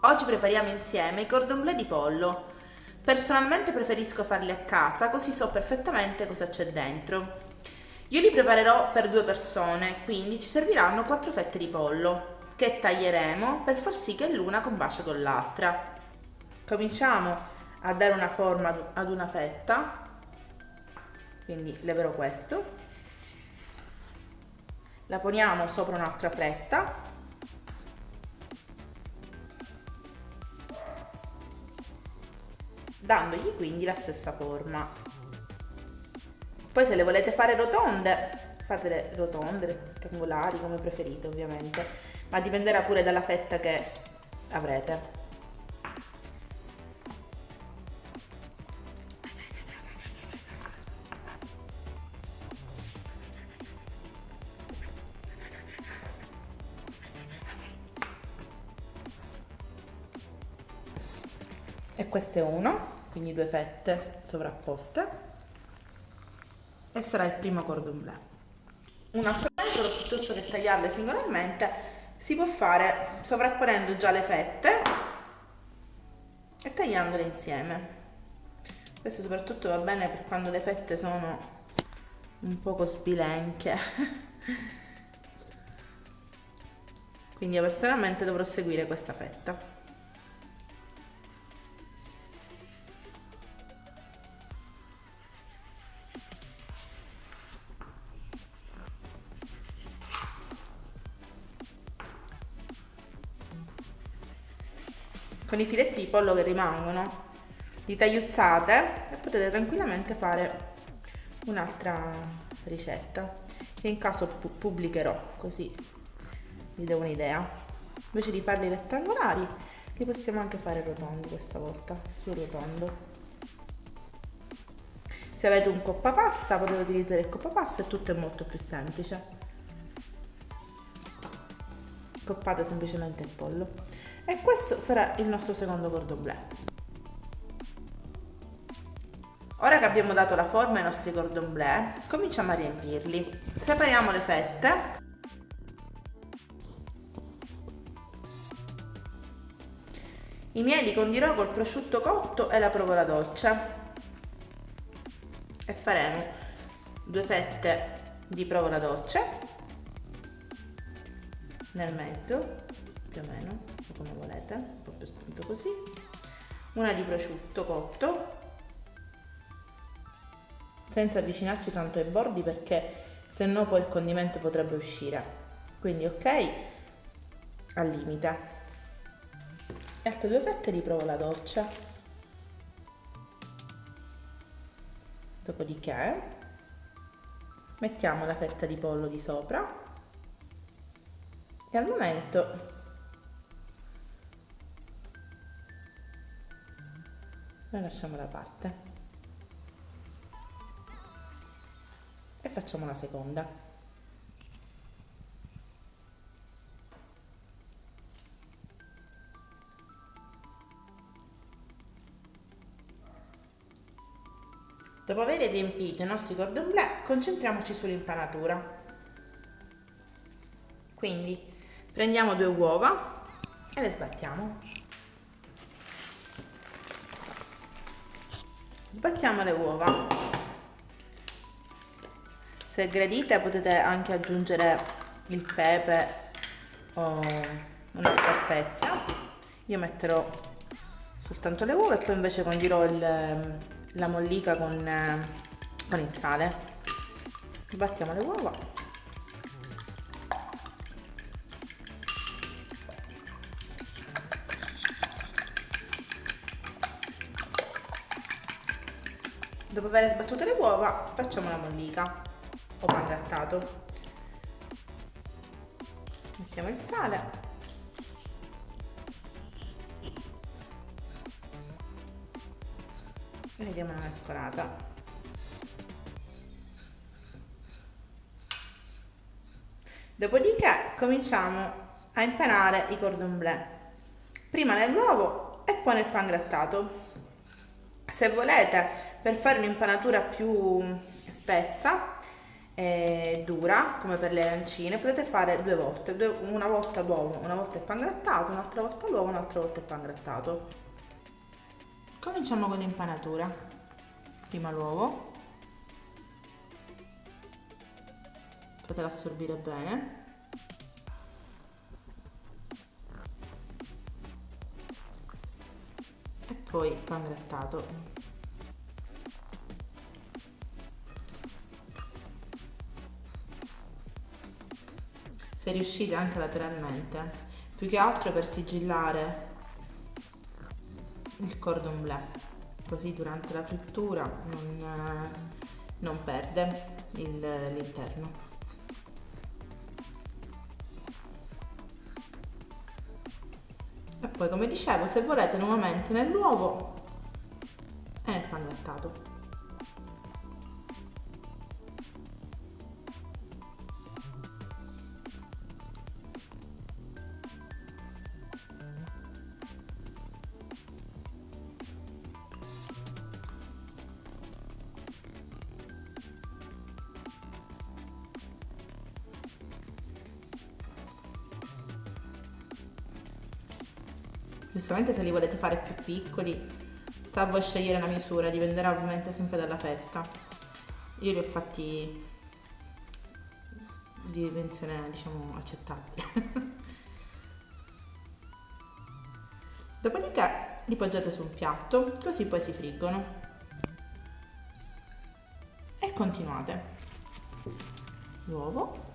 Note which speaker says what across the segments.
Speaker 1: Oggi prepariamo insieme i cordon bleu di pollo. Personalmente preferisco farli a casa, così so perfettamente cosa c'è dentro. Io li preparerò per 2 persone, quindi ci serviranno 4 fette di pollo, che taglieremo per far sì che l'una combacia con l'altra. Cominciamo a dare una forma ad una fetta, quindi leverò questo, la poniamo sopra un'altra fetta, dandogli quindi la stessa forma. Poi se le volete fare rotonde, fatele rotonde, rettangolari, come preferite ovviamente, ma dipenderà pure dalla fetta che avrete. E questo è uno, quindi 2 fette sovrapposte, e sarà il primo cordon bleu. Un altro metodo, piuttosto che tagliarle singolarmente, si può fare sovrapponendo già le fette e tagliandole insieme. Questo soprattutto va bene per quando le fette sono un poco sbilenche. Quindi io personalmente dovrò seguire questa fetta. Con i filetti di pollo che rimangono li tagliuzzate e potete tranquillamente fare un'altra ricetta che in caso pubblicherò, così vi do un'idea. Invece di farli rettangolari li possiamo anche fare rotondi questa volta, sul rotondo. Se avete un coppapasta potete utilizzare il coppapasta e tutto è molto più semplice. Coppate semplicemente il pollo. E questo sarà il nostro secondo cordon bleu. Ora che abbiamo dato la forma ai nostri cordon bleu, cominciamo a riempirli. Separiamo le fette. I miei li condirò col prosciutto cotto e la provola dolce. E faremo 2 fette di provola dolce nel mezzo, più o meno, o come volete, un po' più spunto così, una di prosciutto cotto, senza avvicinarci tanto ai bordi perché se no poi il condimento potrebbe uscire, quindi ok, al limite. E altre 2 fette di provola dolce. Dopodiché mettiamo la fetta di pollo di sopra e al momento la lasciamo da parte e facciamo la seconda. Dopo aver riempito i nostri cordon bleu, concentriamoci sull'impanatura. Quindi prendiamo 2 uova e le sbattiamo. Sbattiamo le uova. Se gradite potete anche aggiungere il pepe o un'altra spezia. Io metterò soltanto le uova e poi invece condirò la mollica con il sale. Sbattiamo le uova. Dopo aver sbattuto le uova facciamo la mollica o pangrattato. Mettiamo il sale e ne diamo una mescolata. Dopodiché cominciamo a impanare i cordon bleu, prima nell'uovo e poi nel pangrattato. Se volete, per fare un'impanatura più spessa, è dura come per le arancine, potete fare due volte, una volta l'uovo, una volta il pangrattato, un'altra volta l'uovo, un'altra volta il pangrattato. Cominciamo con l'impanatura. Prima l'uovo, fatelo assorbire bene. E poi il pangrattato. Se riuscite anche lateralmente, più che altro per sigillare il cordon bleu, così durante la frittura non perde l'interno. E poi, come dicevo, se volete nuovamente nell'uovo e nel pangrattato. Giustamente se li volete fare più piccoli, sta a voi scegliere la misura, dipenderà ovviamente sempre dalla fetta. Io li ho fatti di dimensione, diciamo, accettabile. Dopodiché li poggiate su un piatto, così poi si friggono. E continuate. L'uovo.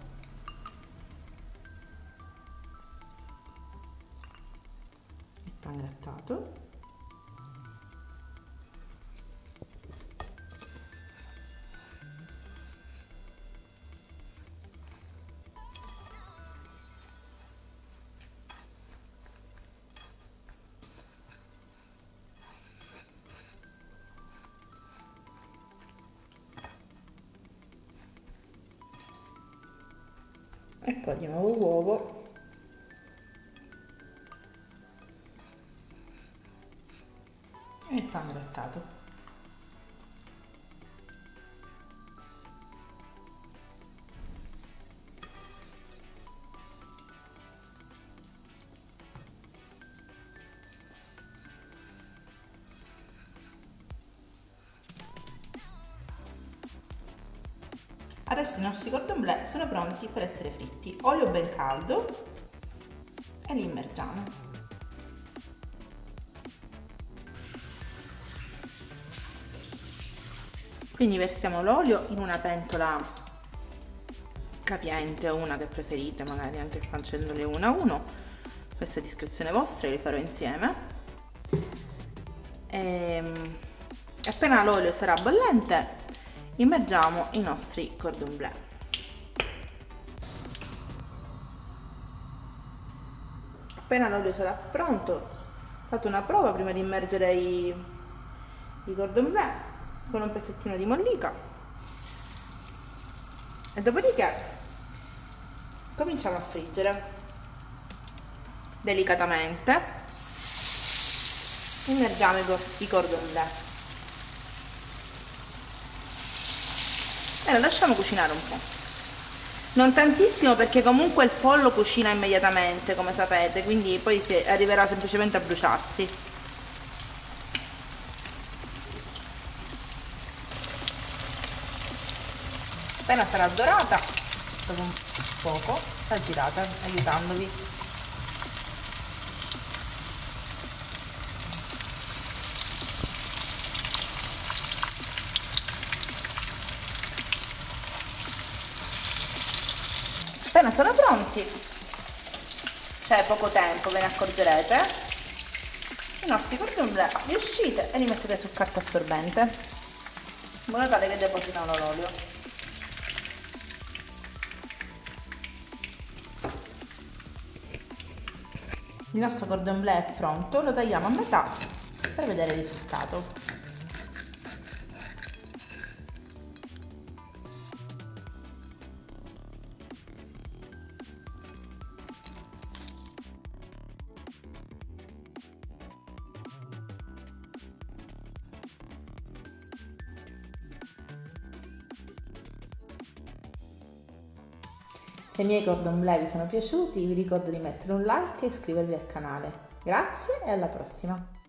Speaker 1: Il pangrattato. E poi di nuovo l'uovo e il pangrattato. Adesso i nostri cordon bleu sono pronti per essere fritti. Olio ben caldo e li immergiamo. Quindi versiamo l'olio in una pentola capiente o una che preferite, magari anche facendole uno a uno. Questa è discrezione vostra, io li farò insieme. Appena l'olio sarà bollente, immergiamo i nostri cordon bleu. Appena l'olio sarà pronto, fate una prova prima di immergere i cordon bleu con un pezzettino di mollica e dopodiché cominciamo a friggere delicatamente. Immergiamo i cordon bleu e lo lasciamo cucinare un po', non tantissimo perché comunque il pollo cucina immediatamente, come sapete, quindi poi arriverà semplicemente a bruciarsi. Appena sarà dorata, dopo un poco, la girate aiutandovi. Appena sono pronti, c'è poco tempo, ve ne accorgerete, i nostri cordon bleu li uscite e li mettete su carta assorbente in modo tale che depositano l'olio. Il nostro cordon bleu è pronto, lo tagliamo a metà per vedere il risultato. Se i miei cordon bleu vi sono piaciuti, vi ricordo di mettere un like e iscrivervi al canale. Grazie e alla prossima!